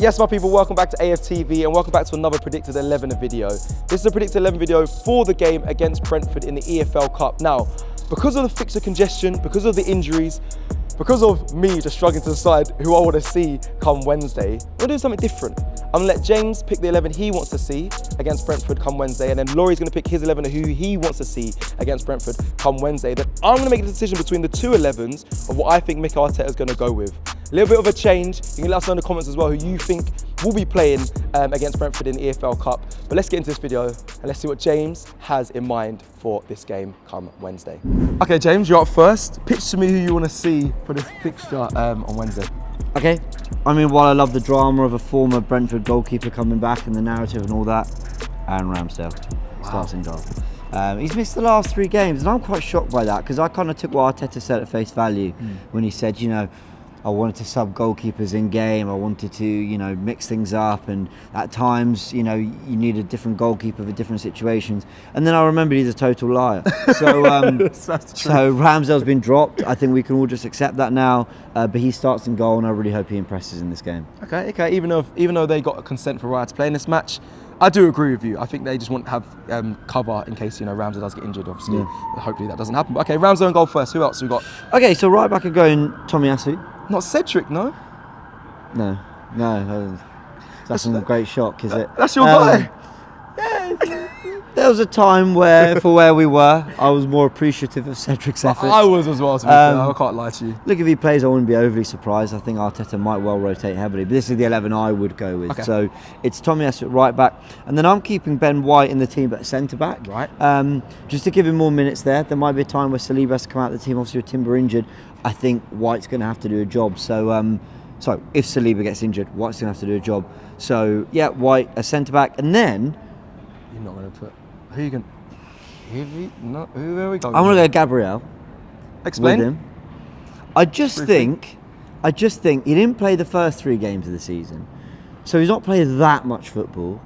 Yes, my people, welcome back to AFTV and welcome back to another Predicted 11 video. This is a Predicted 11 video for the game against Brentford in the EFL Cup. Now, because of the fixture congestion, because of the injuries, because of me just struggling to decide who I want to see come Wednesday, I'm gonna do something different. I'm gonna let James pick the 11 he wants to see against Brentford come Wednesday, and then Laurie's gonna pick his 11 of who he wants to see against Brentford come Wednesday. Then I'm gonna make a decision between the two 11s of what I think Mikel Arteta is gonna go with. A little bit of a change. You can let us know in the comments as well who you think will be playing against Brentford in the EFL Cup. But let's get into this video and let's see what James has in mind for this game come Wednesday. Okay, James, you're up first. Pitch to me who you want to see for this fixture on Wednesday. Okay, I mean, while I love the drama of a former Brentford goalkeeper coming back and the narrative and all that, Aaron Ramsdale starts in goal. He's missed the last 3 games, and I'm quite shocked by that because I kind of took what Arteta said at face value when he said, you know, I wanted to sub goalkeepers in game. I wanted to, you know, mix things up, and at times, you know, you need a different goalkeeper for different situations. And then I remembered he's a total liar. So, so Ramsdale's been dropped. I think we can all just accept that now. But he starts in goal, and I really hope he impresses in this game. Okay. Even though they got a consent for Raya to play in this match, I do agree with you. I think they just want to have cover in case, you know, Ramsdale does get injured. Obviously, hopefully that doesn't happen. But okay, Ramsdale in goal first. Who else we got? Okay, so right back are going Tomiyasu. Not Cedric, no? No. That's a great shock, is it? That's your guy. There was a time where, for where we were, I was more appreciative of Cedric's efforts. I was as well, to be fair. I can't lie to you. Look, if he plays, I wouldn't be overly surprised. I think Arteta might well rotate heavily, but this is the 11 I would go with. Okay. So it's Tomiyasu at right back, and then I'm keeping Ben White in the team at centre back. Right. Just to give him more minutes there. There might be a time where Saliba has to come out of the team, obviously with Timber injured. I think White's going to have to do a job. So, if Saliba gets injured, White's going to have to do a job. So, yeah, White, a centre-back. And then... You're not going to put... Who are you going to... Who are we going? I'm going to go Gabriel. Explain. With him. I just think he didn't play the first 3 games of the season. So he's not played that much football.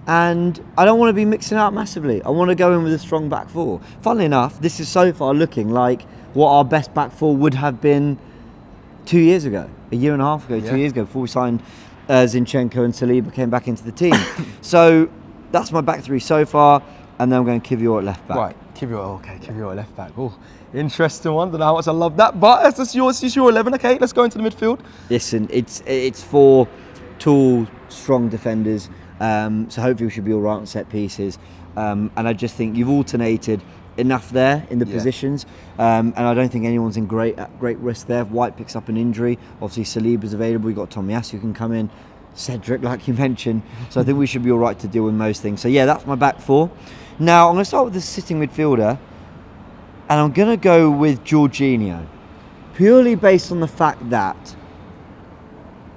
And I don't want to be mixing out massively. I want to go in with a strong back 4. Funnily enough, this is so far looking like what our best back 4 would have been 2 years ago, a year and a half ago, 2 years ago, before we signed Zinchenko and Saliba came back into the team. So that's my back 3 so far, and then I'm going Kivior at left back. Right, Kivior at left back. Oh, interesting one. Don't know how much I love that, but it's your 11. Okay, let's go into the midfield. Listen, it's 4 tall, strong defenders, so hopefully we should be all right on set pieces. And I just think you've alternated enough there in the positions, and I don't think anyone's in great risk there. If White picks up an injury, obviously Saliba's available. You've got Tomiyasu who can come in, Cedric like you mentioned, so I think we should be all right to deal with most things. So yeah, that's my back 4. Now I'm going to start with the sitting midfielder, and I'm going to go with Jorginho, purely based on the fact that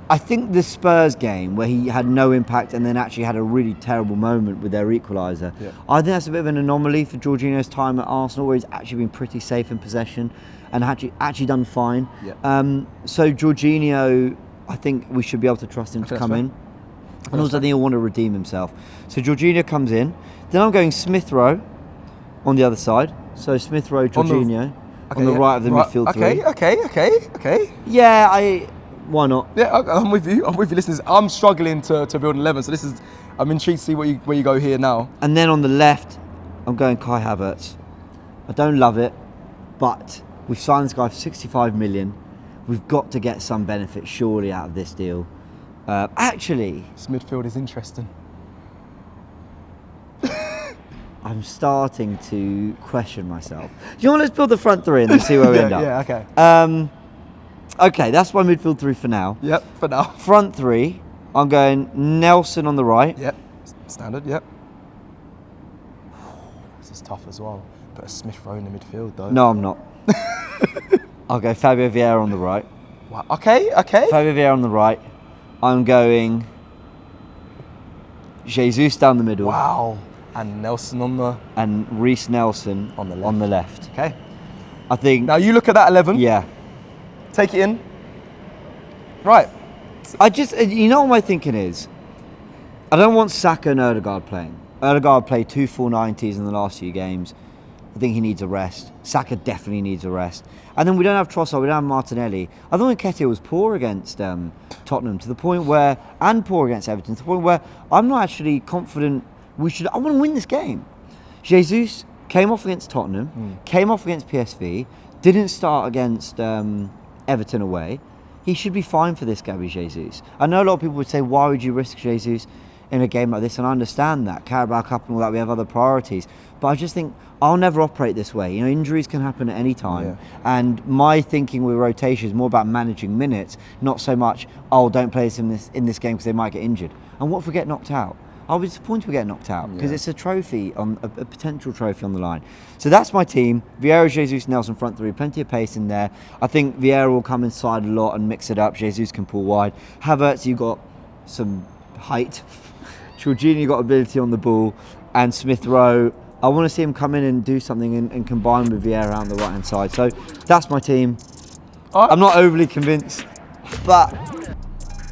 I think the Spurs game where he had no impact and then actually had a really terrible moment with their equaliser, I think that's a bit of an anomaly for Jorginho's time at Arsenal, where he's actually been pretty safe in possession and actually done fine. So Jorginho, I think we should be able to trust him to come in. And also I think he'll want to redeem himself. So Jorginho comes in. Then I'm going Smith Rowe on the other side. So Smith Rowe, Jorginho on the right of the midfield 3. Okay. Yeah, why not? Yeah, I'm with you. Listeners, I'm struggling to build an 11, so I'm intrigued to see where you go here now. And then on the left, I'm going Kai Havertz. I don't love it, but we've signed this guy for 65 million. We've got to get some benefit surely out of this deal. Actually, this midfield is interesting. I'm starting to question myself. Do you want let's build the front 3 and then see where we end up? Yeah, okay. Okay, that's my midfield 3 for now. Yep, for now. Front 3, I'm going Nelson on the right. Yep, standard, yep. This is tough as well. Put a Smith Rowe in the midfield though. No, I'm not. I'll go Fabio Vieira on the right. Wow. Okay. Fabio Vieira on the right. I'm going Jesus down the middle. Wow. And Nelson and Reece Nelson on the left. Okay. I think... Now you look at that 11. Yeah. Take it in. Right. You know what my thinking is? I don't want Saka and Odegaard playing. Odegaard played 2 full 90s in the last few games. I think he needs a rest. Saka definitely needs a rest. And then we don't have Trossard, we don't have Martinelli. I thought Nketiah was poor against Tottenham to the point where, and poor against Everton, to the point where I'm not actually confident I want to win this game. Jesus came off against Tottenham, came off against PSV, didn't start against Everton away. He should be fine for this, Gabby Jesus. I know a lot of people would say, why would you risk Jesus in a game like this? And I understand that. Carabao Cup and all that, we have other priorities. But I just think I'll never operate this way. You know, injuries can happen at any time. Yeah. And my thinking with rotation is more about managing minutes, not so much, don't play this in this game because they might get injured. And what if we get knocked out? I'll be disappointed we get knocked out because it's a trophy, a potential trophy on the line. So that's my team. Vieira, Jesus, Nelson front three, plenty of pace in there. I think Vieira will come inside a lot and mix it up. Jesus can pull wide. Havertz, you got some height. Jorginho got ability on the ball, and Smith Rowe. I want to see him come in and do something and combine with Vieira on the right hand side. So that's my team. I'm not overly convinced, but.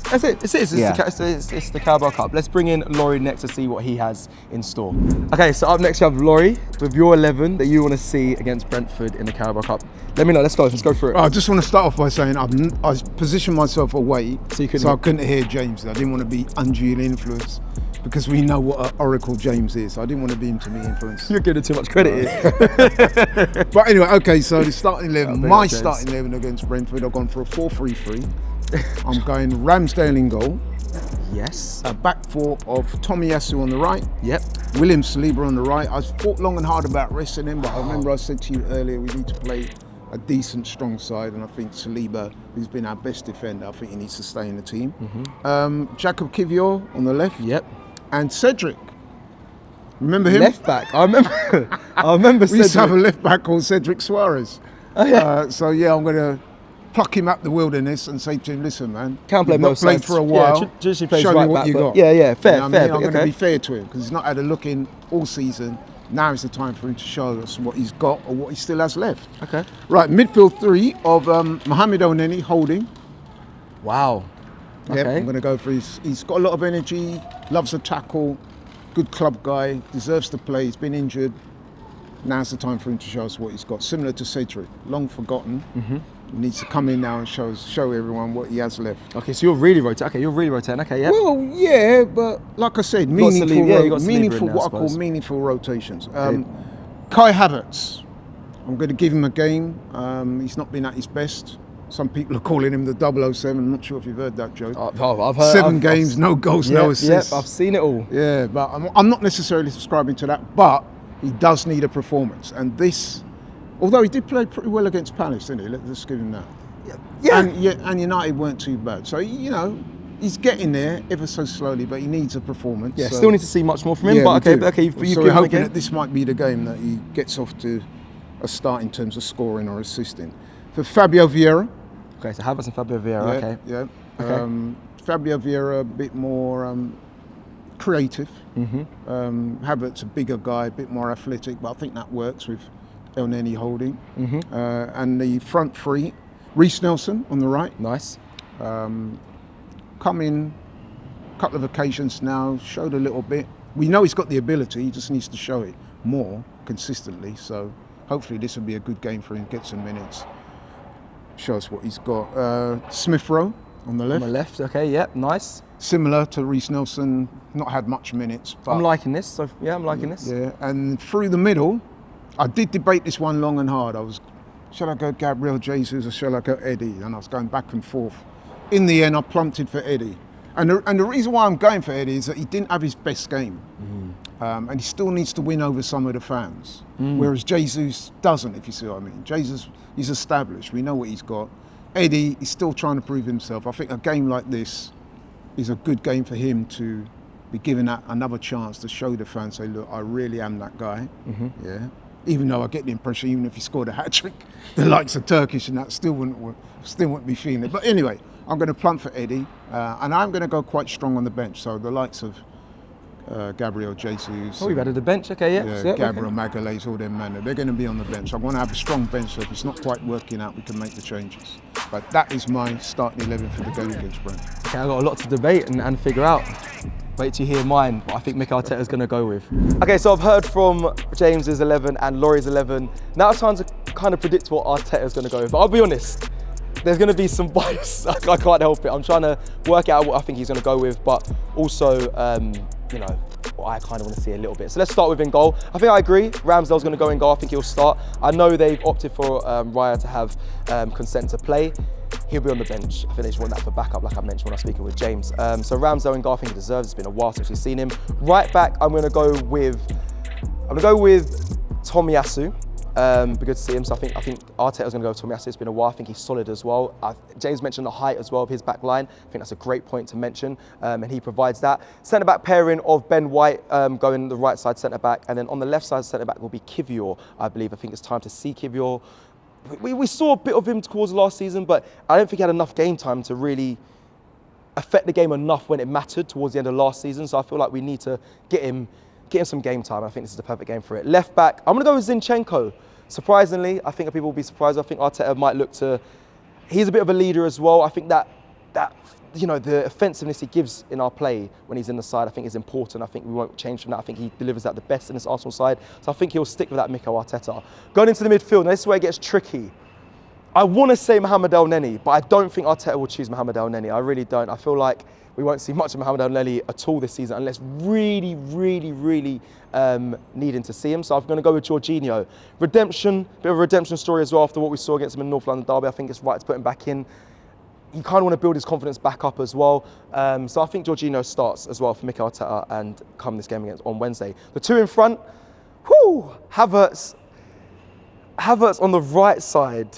That's it. It's the Carabao Cup. Let's bring in Laurie next to see what he has in store. Okay, so up next you have Laurie with your 11 that you want to see against Brentford in the Carabao Cup. Let me know. Let's go through it. I just want to start off by saying I positioned myself away so I couldn't hear James. I didn't want to be unduly influenced because we know what an oracle James is. I didn't want to be him to be influenced. You're giving too much credit here. But anyway, okay, so the starting 11. My starting 11 against Brentford, I've gone for a 4-3-3. I'm going Ramsdale in goal. Yes. A back four of Tomiyasu on the right. Yep. William Saliba on the right. I thought long and hard about resting him, but I remember I said to you earlier, we need to play a decent, strong side, and I think Saliba, who's been our best defender, I think he needs to stay in the team. Jacob Kivior on the left. Yep. And Cedric. Remember him? Left back. I remember Cedric. We used to have a left back called Cedric Suarez. Oh, yeah. So yeah, I'm going to pluck him up the wilderness and say to him, listen, man, can't play both played sides for a while. Yeah, show me what you got. Yeah, fair, you know fair. I'm going to be fair to him because he's not had a look in all season. Now is the time for him to show us what he's got or what he still has left. Okay. Right, midfield three of Mohamed Elneny holding. Wow. Okay. Yeah, I'm going to go for he's got a lot of energy, loves a tackle, good club guy, deserves to play. He's been injured. Now's the time for him to show us what he's got. Similar to Cedric, long forgotten. He needs to come in now and show everyone what he has left. Okay, so you're really rotating. Okay, yeah. Well, yeah, but like I said, meaningful what I call meaningful rotations. Kai Havertz, I'm going to give him a game. He's not been at his best. Some people are calling him the 007. I'm not sure if you've heard that joke. I've heard 7 games, no goals, no assists. Yep, I've seen it all. Yeah, but I'm not necessarily subscribing to that. But he does need a performance, and this. Although he did play pretty well against Palace, didn't he? Let's give him that. Yeah. And United weren't too bad. So, you know, he's getting there ever so slowly, but he needs a performance. Yeah, so. Still need to see much more from him, yeah, but okay, you've so given we're hoping again. that this might be the game that he gets off to a start in terms of scoring or assisting. For Fabio Vieira. Okay, so Havertz and Fabio Vieira, okay. Yeah. Okay. Fabio Vieira a bit more creative. Havertz a bigger guy, a bit more athletic, but I think that works with Elneny holding. And the front three, Reece Nelson on the right. Nice. Come in a couple of occasions now, showed a little bit. We know he's got the ability, he just needs to show it more consistently. So hopefully this will be a good game for him, get some minutes, show us what he's got. Smith Rowe on the left. On the left, okay, yep, nice. Similar to Reece Nelson, not had much minutes. But I'm liking this, so yeah, I'm liking this. Yeah, and through the middle, I did debate this one long and hard. Shall I go Gabriel Jesus or shall I go Eddie? And I was going back and forth. In the end, I plumped for Eddie. And the reason why I'm going for Eddie is that he didn't have his best game. And he still needs to win over some of the fans. Whereas Jesus doesn't, if you see what I mean. Jesus, he's established. We know what he's got. Eddie is still trying to prove himself. I think a game like this is a good game for him to be given that another chance to show the fans, say, look, I really am that guy. Yeah. Even though I get the impression, even if he scored a hat-trick, the likes of Turkish and that still wouldn't be feeling it. But anyway, I'm going to plump for Eddie, and I'm going to go quite strong on the bench. So the likes of Gabriel Jesus. Oh, we've added the bench, okay, yeah. Gabriel Magalhaes, all them men, they're going to be on the bench. I want to have a strong bench, so if it's not quite working out, we can make the changes. But that is my starting 11 for the game against Brentford. Okay, I've got a lot to debate and figure out. Wait till you hear mine, what I think Mikel Arteta's going to go with. Okay, so I've heard from James's 11 and Laurie's 11. Now it's time to kind of predict what Arteta's going to go with. But I'll be honest, there's going to be some bias. I can't help it. I'm trying to work out what I think he's going to go with, but also, you know, what I kind of want to see a little bit. So let's start with in goal. I think I agree. Ramsdale's going to go in goal. I think he'll start. I know they've opted for Raya to have consent to play. He'll be on the bench. I think they just want that for backup, like I mentioned when I was speaking with James. So Ramsdale in goal, I think he deserves. It's been a while since we've seen him. Right back, I'm going to go with Tomiyasu. Be good to see him. So I think Arteta's going to go with Tomiyasu. It's been a while. I think he's solid as well. James mentioned the height as well of his back line. I think that's a great point to mention, and he provides that. Centre back pairing of Ben White going the right side centre back, and then on the left side centre back will be Kivior. I believe. I think it's time to see Kivior. We saw a bit of him towards last season, but I don't think he had enough game time to really affect the game enough when it mattered towards the end of last season. So I feel like we need to get him some game time. I think this is the perfect game for it. Left back, I'm going to go with Zinchenko. Surprisingly, I think people will be surprised. I think Arteta might look to. He's a bit of a leader as well. I think that you know, the offensiveness he gives in our play when he's in the side, I think is important. I think we won't change from that. I think he delivers that the best in this Arsenal side. So I think he'll stick with that Mikel Arteta. Going into the midfield, now this is where it gets tricky. I want to say Mohamed El Neni, but I don't think Arteta will choose Mohamed El Neni. I really don't. I feel like we won't see much of Mohamed El Neni at all this season unless really needing to see him. So I'm going to go with Jorginho. Redemption, bit of a redemption story as well after what we saw against him in North London Derby. I think it's right to put him back in. You kind of want to build his confidence back up as well. So I think Jorginho starts as well for Mikel Arteta and come this game on Wednesday. The two in front, Havertz on the right side.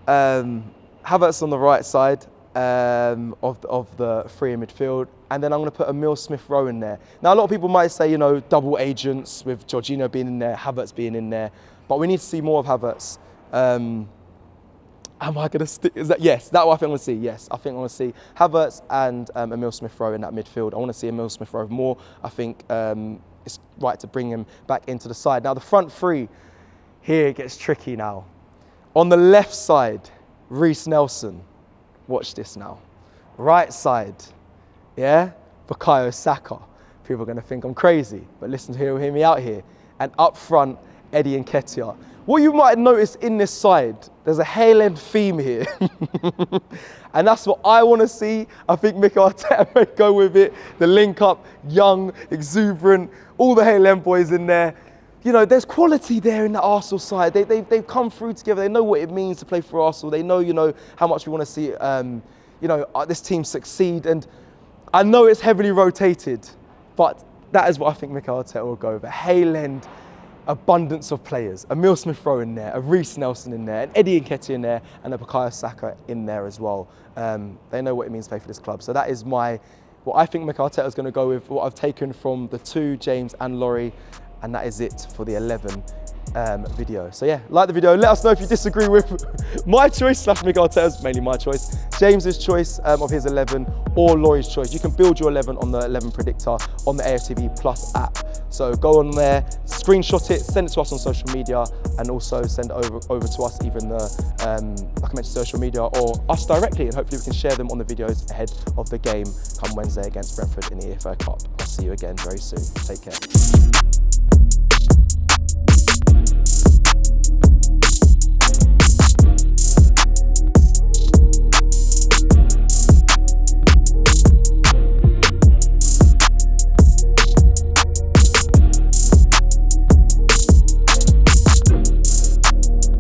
Havertz on the right side of the three in midfield. And then I'm going to put Emile Smith-Rowe in there. Now, a lot of people might say, you know, double agents with Jorginho being in there, Havertz being in there. But we need to see more of Havertz. Am I going to stick? Yes, that's what I think I'm going to see. Yes, I think I'm going to see Havertz and Emile Smith-Rowe in that midfield. I want to see Emile Smith-Rowe more. I think it's right to bring him back into the side. Now, the front three, here it gets tricky now. On the left side, Reece Nelson. Watch this now. Right side, yeah, Bukayo Saka. People are going to think I'm crazy, but listen, hear me out here. And up front, Eddie Nketiah. What you might notice in this side, there's a Haaland theme here. And that's what I want to see. I think Mikel Arteta may go with it. The link up, young, exuberant, all the Haaland boys in there. You know, there's quality there in the Arsenal side. They've come through together. They know what it means to play for Arsenal. They know, you know, how much we want to see, you know, this team succeed. And I know it's heavily rotated, but that is what I think Mikel Arteta will go over. Haaland, abundance of players. Emile Smith-Rowe in there, a Reece Nelson in there, an Eddie Nketiah in there, and a Bukayo Saka in there as well. They know what it means to play for this club. So that is what I think Mikel Arteta is going to go with, what I've taken from the two, James and Laurie, and that is it for the 11 video. So yeah, like the video. Let us know if you disagree with my choice / Mikel Arteta's, mainly my choice, James's choice of his 11, or Laurie's choice. You can build your 11 on the 11 predictor on the AFTV Plus app. So go on there, screenshot it, send it to us on social media, and also send it over to us, even like I mentioned, social media, or us directly, and hopefully we can share them on the videos ahead of the game come Wednesday against Brentford in the EFL Cup. I'll see you again very soon. Take care.